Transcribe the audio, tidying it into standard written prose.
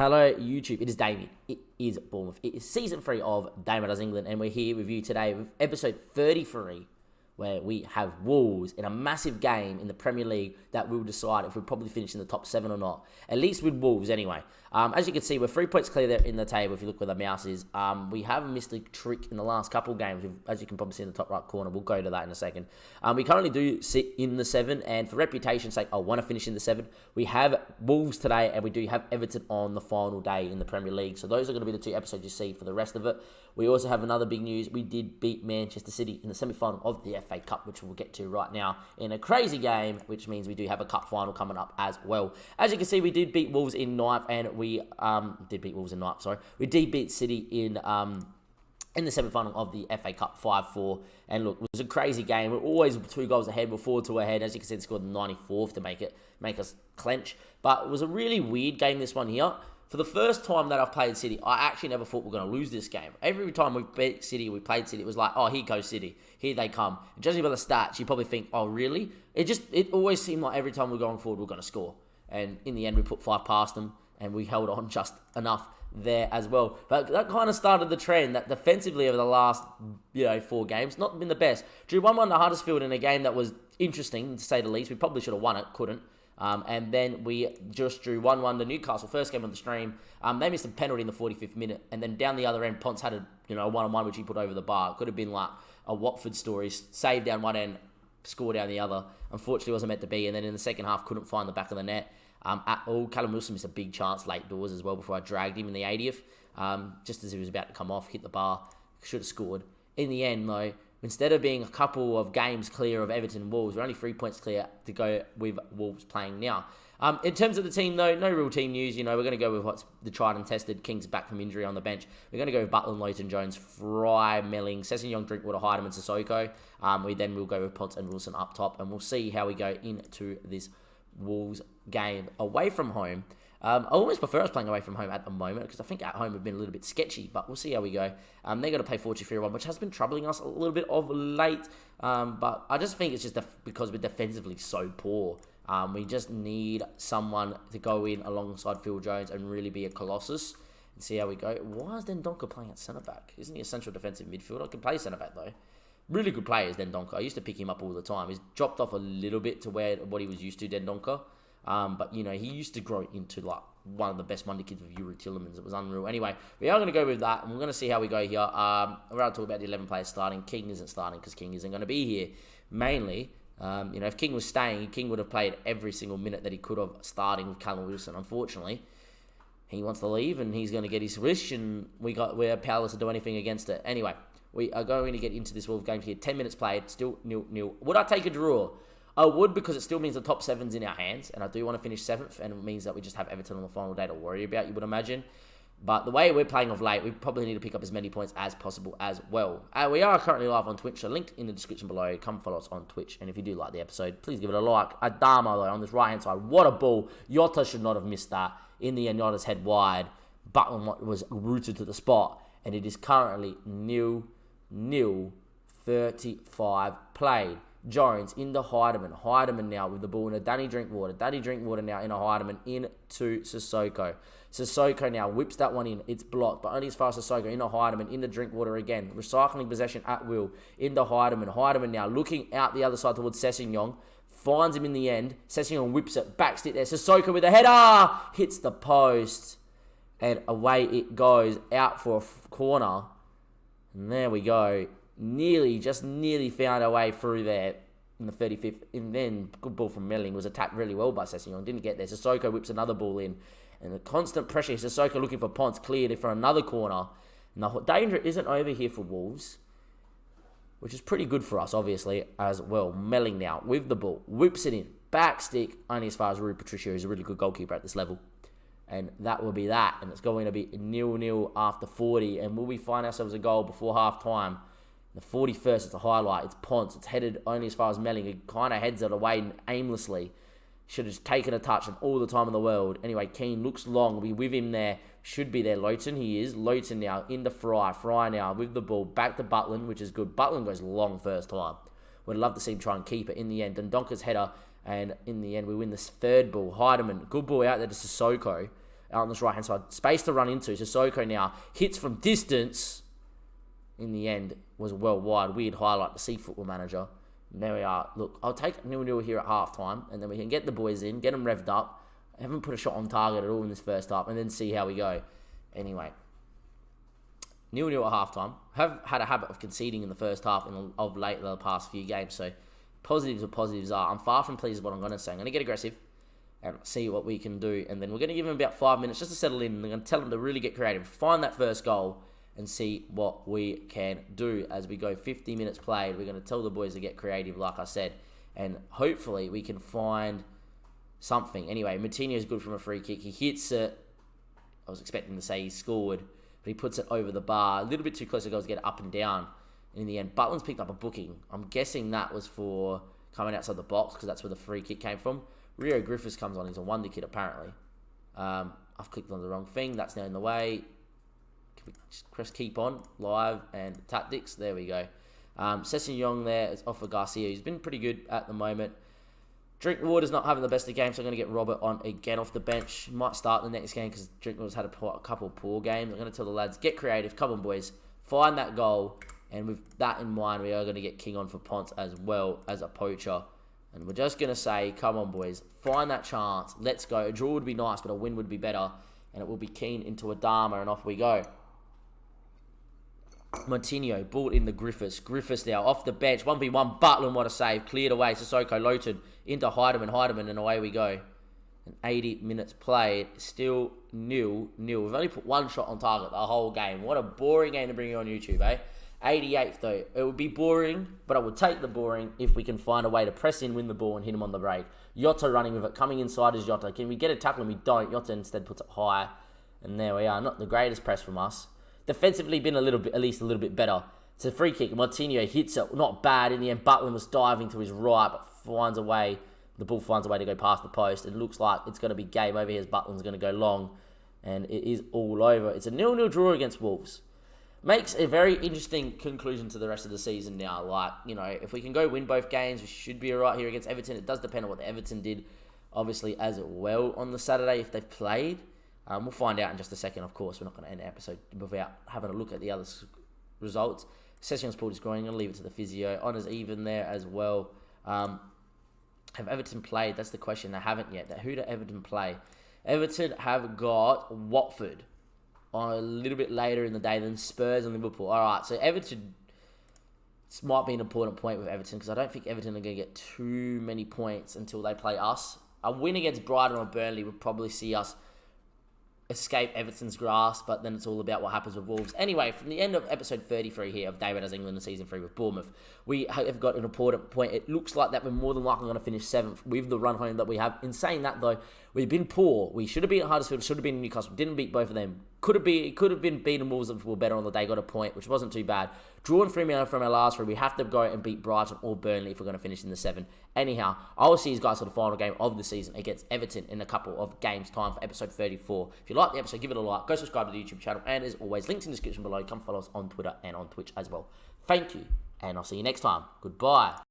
Hello, YouTube. It is Damien. It is BMouth. It is season 3 of DAMMO Does England, and we're here with you today with episode 33, where we have Wolves in a massive game in the Premier League that will decide if we probably finish in the top 7 or not. At least with Wolves, anyway. As you can see, we're 3 points clear there in the table if you look where the mouse is. We have missed a trick in the last couple of games, as you can probably see in the top right corner. We'll go to that in a second. We currently do sit in the 7, and for reputation's sake, I want to finish in the 7. We have Wolves today, and we do have Everton on the final day in the Premier League. So those are going to be the 2 episodes you see for the rest of it. We also have another big news. We did beat Manchester City in the semi-final of the FA Cup, which we'll get to right now in a crazy game, which means we do have a cup final coming up as well. As you can see, we did beat Wolves in 9th, and we did beat Wolves in 9th, sorry. We did beat City in the semi-final of the FA Cup 5-4. And look, it was a crazy game. We're always 2 goals ahead. We're 4-2 ahead. As you can see, they scored the 94th to make us clench. But it was a really weird game, this one here. For the first time that I've played City, I actually never thought we were going to lose this game. Every time we beat City, we played City, it was like, oh, here goes City. Here they come. And judging by the stats, you probably think, oh, really? It always seemed like every time we're going forward, we're going to score. And in the end, we put 5 past them, and we held on just enough there as well. But that kind of started the trend that defensively over the last, 4 games, not been the best. Drew 1-1 to Huddersfield in a game that was interesting, to say the least. We probably should have won it, couldn't. And then we just drew 1-1 to Newcastle, first game on the stream. They missed a penalty in the 45th minute. And then down the other end, Ponce had a one-on-one which he put over the bar. It could have been like a Watford story. Saved down one end, score down the other. Unfortunately, wasn't meant to be. And then in the second half, couldn't find the back of the net at all. Callum Wilson missed a big chance late doors as well before I dragged him in the 80th. Just as he was about to come off, hit the bar. Should have scored. In the end, though, instead of being a couple of games clear of Everton and Wolves, we're only 3 points clear to go with Wolves playing now. In terms of the team, though, no real team news. We're going to go with what's the tried and tested. King's back from injury on the bench. We're going to go with Butland, Leighton Jones, Fry, Melling, Sessegnon, Drinkwater, Hydeman, and Sissoko. We'll go with Ponce and Wilson up top, and we'll see how we go into this Wolves game away from home. I almost prefer us playing away from home at the moment because I think at home we've been a little bit sketchy, but we'll see how we go. They're going to play 4-2-3-1, which has been troubling us a little bit of late, but I just think it's just because we're defensively so poor. We just need someone to go in alongside Phil Jones and really be a colossus and see how we go. Why is Dendoncker playing at centre-back? Isn't he a central defensive midfielder? I can play centre-back though. Really good player is Dendoncker. I used to pick him up all the time. He's dropped off a little bit to what he was used to, Dendoncker. But, he used to grow into, like, one of the best Monday kids with Yuri Tillemans. It was unreal. Anyway, we are going to go with that, and we're going to see how we go here. We're going to talk about the 11 players starting. King isn't starting because King isn't going to be here. Mainly, if King was staying, King would have played every single minute that he could have starting with Callum Wilson. Unfortunately, he wants to leave, and he's going to get his wish, and we're powerless to do anything against it. Anyway, we are going to get into this Wolves game here. 10 minutes played, still 0-0. Would I take a draw? I would, because it still means the top 7's in our hands, and I do want to finish 7th, and it means that we just have Everton on the final day to worry about, you would imagine. But the way we're playing of late, we probably need to pick up as many points as possible as well. We are currently live on Twitch, so linked in the description below. Come follow us on Twitch, and if you do like the episode, please give it a like. DAMMO, though, on this right-hand side, what a ball. Jota should not have missed that. In the end, Jota's head wide. Butland was rooted to the spot, and it is currently 0-0, 35 played. Jones into Hydeman. Hydeman now with the ball into Danny Drinkwater. Danny Drinkwater now into Hydeman into Sissoko. Sissoko now whips that one in. It's blocked, but only as far as Sissoko into Hydeman, into Drinkwater again. Recycling possession at will into Hydeman. Hydeman now looking out the other side towards Sessegnon. Finds him in the end. Sessegnon whips it. Backs it there. Sissoko with a header. Hits the post. And away it goes. Out for a corner. And there we go. Just nearly found our way through there in the 35th. And then, good ball from Melling, was attacked really well by Sessegnon. Didn't get there. Sissoko whips another ball in. And the constant pressure, Sissoko looking for Ponce, cleared it for another corner. And the danger isn't over here for Wolves, which is pretty good for us, obviously, as well. Melling now with the ball. Whips it in. Back stick, only as far as Rui Patricio, who's a really good goalkeeper at this level. And that will be that. And it's going to be 0-0 after 40. And will we find ourselves a goal before half-time? The 41st is the highlight. It's Ponce. It's headed only as far as Melling. He kind of heads it away aimlessly. Should have taken a touch and all the time in the world. Anyway, Keane looks long. We'll be with him there. Should be there. Leighton, he is. Leighton now into Fry. Fry now with the ball. Back to Butland, which is good. Butland goes long first time. Would love to see him try and keep it in the end. Donca's header. And in the end, we win this third ball. Hydeman, good ball out there to Sissoko. out on this right-hand side. Space to run into. Sissoko now hits from distance. In the end, was well wide. Weird highlight to see Football Manager. And there we are. Look, I'll take 0-0 here at halftime, and then we can get the boys in, get them revved up. I haven't put a shot on target at all in this first half, and then see how we go. Anyway, 0-0 at halftime. Have had a habit of conceding in the first half of late the past few games, so positives are. I'm far from pleased with what I'm going to say. I'm going to get aggressive and see what we can do, and then we're going to give them about 5 minutes just to settle in, and I'm going to tell them to really get creative, find that first goal, and see what we can do as we go 50 minutes played. We're going to tell the boys to get creative, like I said, and hopefully we can find something. Anyway, Moutinho's good from a free kick. He hits it. I was expecting to say he scored, but he puts it over the bar. A little bit too close to go to get it up and down. And in the end, Butland's picked up a booking. I'm guessing that was for coming outside the box because that's where the free kick came from. Rio Griffiths comes on. He's a wonder kid, apparently. I've clicked on the wrong thing. That's now in the way. Can we just press keep on, live, and tactics? There we go. Sessegnon there is off for Garcia. He's been pretty good at the moment. Drinkwater's not having the best of games, so I'm going to get Robert on again off the bench. Might start the next game because Drinkwater's had a couple of poor games. I'm going to tell the lads, get creative. Come on, boys. Find that goal. And with that in mind, we are going to get King on for Ponce as well as a poacher. And we're just going to say, come on, boys. Find that chance. Let's go. A draw would be nice, but a win would be better. And it will be Keane into a DAMMO, and off we go. Moutinho brought in the Griffiths. Griffiths now off the bench. 1v1. Butland, what a save. Cleared away. Sissoko, Lowton into Heidemann, and away we go. And 80 minutes played. Still 0-0. We've only put one shot on target the whole game. What a boring game to bring you on YouTube, eh? 88th, though. It would be boring, but I would take the boring if we can find a way to press in, win the ball, and hit him on the break. Jota running with it. Coming inside is Jota. Can we get a tackle? And we don't. Jota instead puts it high. And there we are. Not the greatest press from us. Defensively been a little bit, at least a little bit better. It's a free kick. Moutinho hits it. Not bad. In the end, Butland was diving to his right, but finds a way. The ball finds a way to go past the post. It looks like it's going to be game over here as Butland's going to go long. And it is all over. It's a 0-0 draw against Wolves. Makes a very interesting conclusion to the rest of the season now. Like, you know, if we can go win both games, we should be alright here against Everton. It does depend on what the Everton did, obviously, as well on the Saturday if they've played. We'll find out in just a second, of course. We're not going to end the episode without having a look at the other results. Sessions pulled his groin. I'm going to leave it to the physio. Honours even there as well. Have Everton played? That's the question. They haven't yet. Who do Everton play? Everton have got Watford on a little bit later in the day than Spurs and Liverpool. All right, so Everton, this might be an important point with Everton because I don't think Everton are going to get too many points until they play us. A win against Brighton or Burnley would probably see us escape Everton's grasp, but then it's all about what happens with Wolves. Anyway, from the end of episode 33 here of David Does England in Season 3 with Bournemouth, we have got an important point. It looks like that we're more than likely going to finish 7th with the run home that we have. In saying that, though, we've been poor. We should have been at Huddersfield, should have been Newcastle. Didn't beat both of them. Could have been beaten Wolves if we were better on the day, got a point, which wasn't too bad. Drawn 3-0 from our last three. We have to go and beat Brighton or Burnley if we're going to finish in the 7. Anyhow, I will see you guys for the final game of the season against Everton in a couple of games' time for episode 34. If you like the episode, give it a like. Go subscribe to the YouTube channel. And as always, links in the description below. Come follow us on Twitter and on Twitch as well. Thank you, and I'll see you next time. Goodbye.